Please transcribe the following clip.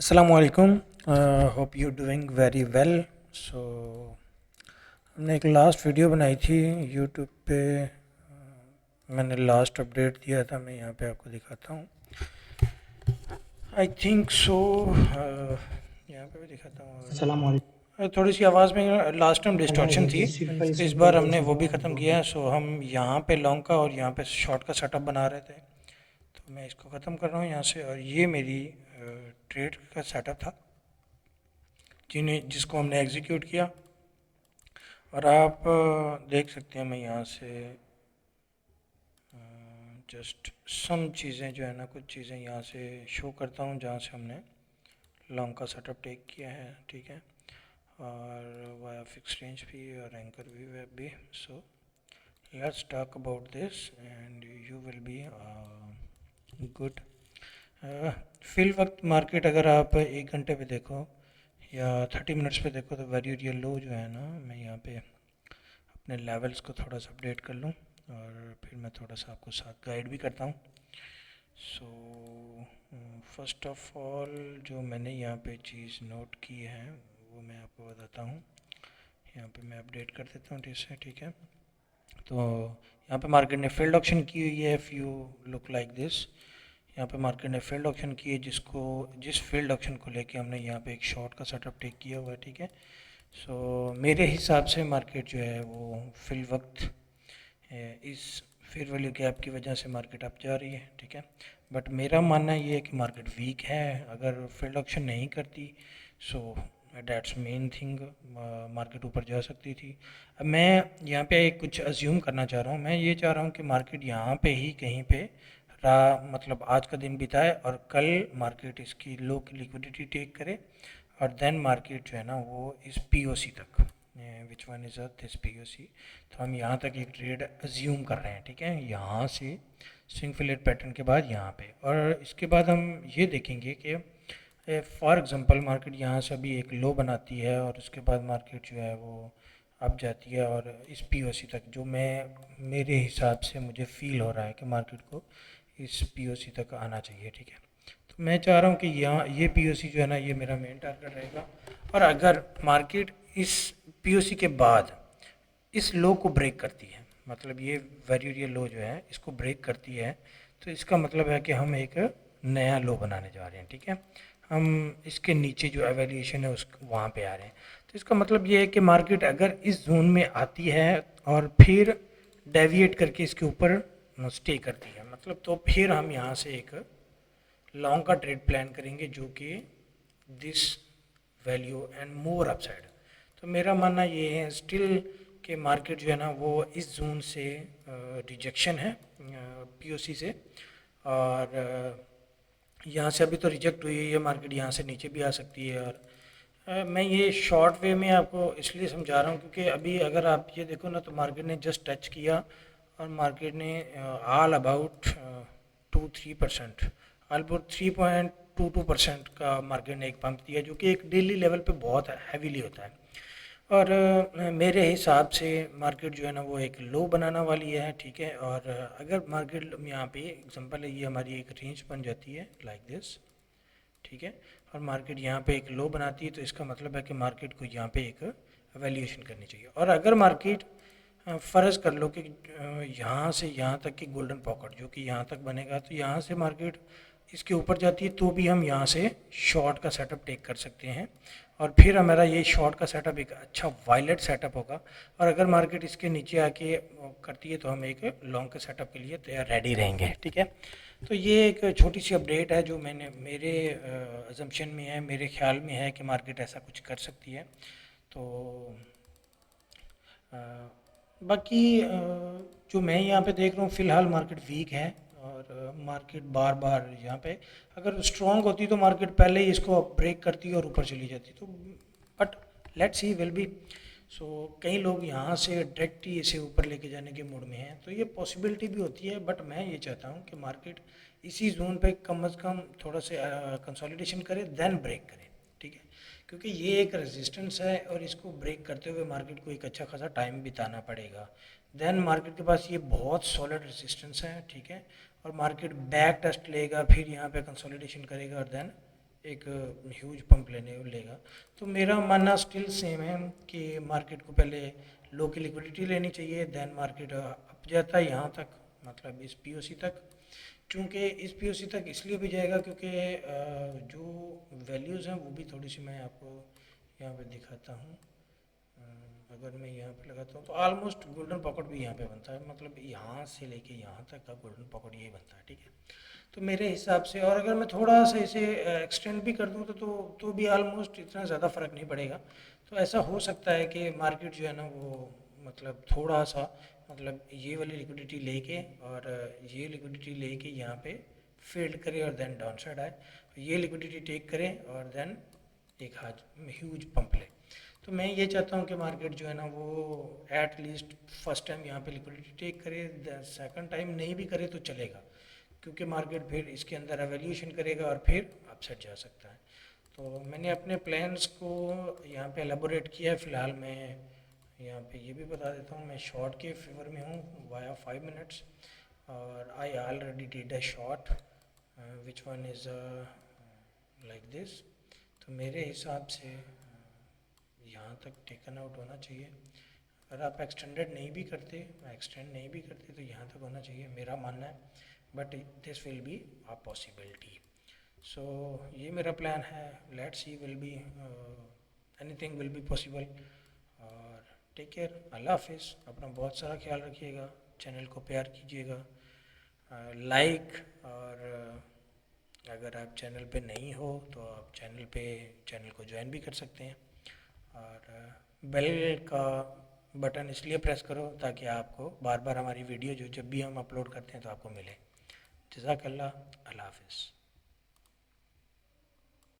Assalamualaikum. Hope you doing very well. So हमने एक last video बनाई थी यूट्यूब पे। मैंने लास्ट अपडेट दिया था, मैं यहाँ पे आपको दिखाता हूँ। आई थिंक सो यहाँ पे भी दिखाता अस्सलाम हूँ। वालेकुम थोड़ी सी आवाज़ में लास्ट टाइम डिस्टॉर्शन थी, जस्टिफाई तो इस सिंपल बार हमने वर्जन वो भी वांट ख़त्म गो किया है। ahead। सो हम यहाँ पे लॉन्ग का और यहाँ पे शॉर्ट का सेटअप बना रहे थे, तो मैं इसको ख़त्म कर रहा हूँ यहाँ से। और ये मेरी ट्रेड का सेटअप था जिसको हमने एग्जीक्यूट किया। और आप देख सकते हैं, मैं यहाँ से जस्ट सम चीज़ें जो है ना, कुछ चीज़ें यहाँ से शो करता हूँ जहाँ से हमने लॉन्ग का सेटअप टेक किया है, ठीक है। और वाया फिक्स रेंज भी और एंकर भी, वेब भी। So let's talk about this and you will be good. फिल वक्त मार्केट अगर आप 1 घंटे पे देखो या 30 मिनट्स पे देखो, तो वेरी रियल लो जो है ना, मैं यहाँ पे अपने लेवल्स को थोड़ा सा अपडेट कर लूँ और फिर मैं थोड़ा सा आपको साथ गाइड भी करता हूँ। सो फर्स्ट ऑफ ऑल जो मैंने यहाँ पे चीज़ नोट की है वो मैं आपको बताता हूँ। यहाँ पे मैं अपडेट कर देता हूँ ठीक है। तो यहाँ पे मार्केट ने फील्ड ऑप्शन की हुई है, if you look like this. यहाँ पे मार्केट ने फील्ड ऑप्शन की है, जिस फील्ड ऑप्शन को लेके हमने यहाँ पे एक शॉर्ट का सेटअप टेक किया हुआ है, ठीक है। सो मेरे हिसाब से मार्केट जो है वो फिल वक्त इस फेयर वैल्यू गैप की वजह से मार्केट अप जा रही है, ठीक है। बट मेरा मानना ये है कि मार्केट वीक है। अगर फील्ड ऑप्शन नहीं करती सो डैट्स मेन थिंग, मार्केट ऊपर जा सकती थी। अब मैं यहाँ पे एक कुछ अज्यूम करना चाह रहा हूँ। मैं ये चाह रहा हूँ कि मार्केट यहाँ पे ही कहीं पे मतलब आज का दिन बिताए और कल मार्केट इसकी लो की लिक्विडिटी टेक करे और देन मार्केट जो है ना वो इस पीओसी तक, which one is this POC. तो हम यहाँ तक एक ट्रेड अज्यूम कर रहे हैं, ठीक है, यहाँ से स्विंग फिलेट पैटर्न के बाद यहाँ पे। और इसके बाद हम ये देखेंगे कि फॉर एग्जांपल मार्केट यहाँ से अभी एक लो बनाती है और उसके बाद मार्केट जो है वो अप जाती है और इस पीओसी तक, जो मेरे हिसाब से मुझे फील हो रहा है कि मार्केट को इस पीओसी तक आना चाहिए, ठीक है। तो मैं चाह रहा हूँ कि यहाँ ये पीओसी जो है ना, ये मेरा मेन टारगेट रहेगा। और अगर मार्केट इस पीओसी के बाद इस लो को ब्रेक करती है, मतलब ये वेरिएरियल लो जो है इसको ब्रेक करती है, तो इसका मतलब है कि हम एक नया लो बनाने जा रहे हैं, ठीक है। हम इसके नीचे जो एवेल्यूएशन है उस वहाँ पे आ रहे हैं। तो इसका मतलब ये है कि मार्केट अगर इस जोन में आती है और फिर डेविएट करके इसके ऊपर स्टे करती है, मतलब तो फिर हम यहाँ से एक लॉन्ग का ट्रेड प्लान करेंगे जो कि this value and more upside. तो मेरा मानना ये है स्टिल कि मार्केट जो है ना वो इस जोन से रिजेक्शन है पीओसी से। और यहाँ से अभी तो रिजेक्ट हुई है ये मार्केट, यहाँ से नीचे भी आ सकती है। और मैं ये शॉर्ट वे में आपको इसलिए समझा रहा हूँ क्योंकि अभी अगर आप ये देखो ना, तो मार्केट ने जस्ट टच किया और मार्केट ने ऑल अबाउट 2-3%, ऑल अबाउट 3.22% का मार्केट ने एक पंप दिया, जो कि एक डेली लेवल पे बहुत हैवीली होता है। और मेरे हिसाब से मार्केट जो है ना वो एक लो बनाना वाली है, ठीक है। और अगर मार्केट यहाँ पे एग्जांपल है, ये हमारी एक रेंज बन जाती है लाइक दिस, ठीक है। और मार्केट यहाँ पे एक लो बनाती है, तो इसका मतलब है कि मार्केट को यहाँ पे एक वैल्यूएशन करनी चाहिए। और अगर मार्केट फ़र्ज़ कर लो कि यहाँ से यहाँ तक की गोल्डन पॉकेट जो कि यहाँ तक बनेगा, तो यहाँ से मार्केट इसके ऊपर जाती है तो भी हम यहाँ से शॉर्ट का सेटअप टेक कर सकते हैं। और फिर हमारा ये शॉर्ट का सेटअप एक अच्छा वायलेट सेटअप होगा। और अगर मार्केट इसके नीचे आके करती है तो हम एक लॉन्ग के सेटअप के लिए तैयार रेडी रहेंगे, ठीक है। तो ये एक छोटी सी अपडेट है जो मेरे अजम्पशन में है, मेरे ख्याल में है कि मार्केट ऐसा कुछ कर सकती है। तो अ, बाकी जो मैं यहाँ पे देख रहा हूँ फ़िलहाल मार्केट वीक है। और मार्केट बार बार यहाँ पे अगर स्ट्रांग होती तो मार्केट पहले ही इसको ब्रेक करती और ऊपर चली जाती, तो but let's see will be. So कई लोग यहाँ से डायरेक्ट ही इसे ऊपर लेके जाने के मूड में हैं, तो ये पॉसिबिलिटी भी होती है। बट मैं ये चाहता हूँ कि मार्केट इसी जोन पे कम से कम थोड़ा से कंसोलिडेशन करे देन ब्रेक करे, ठीक है। क्योंकि ये एक रेजिस्टेंस है और इसको ब्रेक करते हुए मार्केट को एक अच्छा खासा टाइम बिताना पड़ेगा। देन मार्केट के पास ये बहुत सॉलिड रेजिस्टेंस है, ठीक है। और मार्केट बैक टेस्ट लेगा, फिर यहाँ पे कंसोलिडेशन करेगा और देन एक ह्यूज पंप लेगा। तो मेरा मानना स्टिल सेम है कि मार्केट को पहले लो की लिक्विडिटी लेनी चाहिए, देन मार्केट अप जाता है यहाँ तक, मतलब इस पीओसी तक। चूँकि इस पीओसी तक इसलिए भी जाएगा क्योंकि जो वैल्यूज़ हैं वो भी थोड़ी सी मैं आपको यहाँ पे दिखाता हूँ। अगर मैं यहाँ पे लगाता हूँ तो ऑलमोस्ट गोल्डन पॉकेट भी यहाँ पे बनता है, मतलब यहाँ से लेके यहाँ तक का गोल्डन पॉकेट यही बनता है, ठीक है। तो मेरे हिसाब से, और अगर मैं थोड़ा सा इसे एक्सटेंड भी कर दूँ तो भी ऑलमोस्ट इतना ज़्यादा फ़र्क नहीं पड़ेगा। तो ऐसा हो सकता है कि मार्केट जो है ना वो मतलब थोड़ा सा, मतलब ये वाली लिक्विडिटी लेके और ये लिक्विडिटी लेके यहाँ पे फील्ड करे और देन डाउन साइड आए, ये लिक्विडिटी टेक करे और देन एक ह्यूज पंप ले। तो मैं ये चाहता हूँ कि मार्केट जो है ना वो एट लीस्ट फर्स्ट टाइम यहाँ पे लिक्विडिटी टेक करे, सेकंड टाइम नहीं भी करे तो चलेगा, क्योंकि मार्केट फिर इसके अंदर एवेल्यूशन करेगा और फिर अपसेट जा सकता है। तो मैंने अपने प्लान्स को यहाँ पे एलेबोरेट किया है। फ़िलहाल मैं यहाँ पे ये भी बता देता हूँ, मैं शॉर्ट के फेवर में हूँ वाया 5 मिनट्स, और I already did a short which one is like this. तो मेरे हिसाब से यहाँ तक टेकन आउट होना चाहिए। अगर आप एक्सटेंड नहीं भी करते तो यहाँ तक होना चाहिए, मेरा मानना है, but this will be a possibility. So ये मेरा प्लान है, let's see will be anything will be possible. और टेक केयर, अल्लाह हाफिज़, अपना बहुत सारा ख्याल रखिएगा, चैनल को प्यार कीजिएगा, लाइक, और अगर आप चैनल पे नहीं हो तो आप चैनल को ज्वाइन भी कर सकते हैं, और बेल का बटन इसलिए प्रेस करो ताकि आपको बार बार हमारी वीडियो जो जब भी हम अपलोड करते हैं तो आपको मिले। जज़ाकल्लाह, अल्लाह हाफिज़।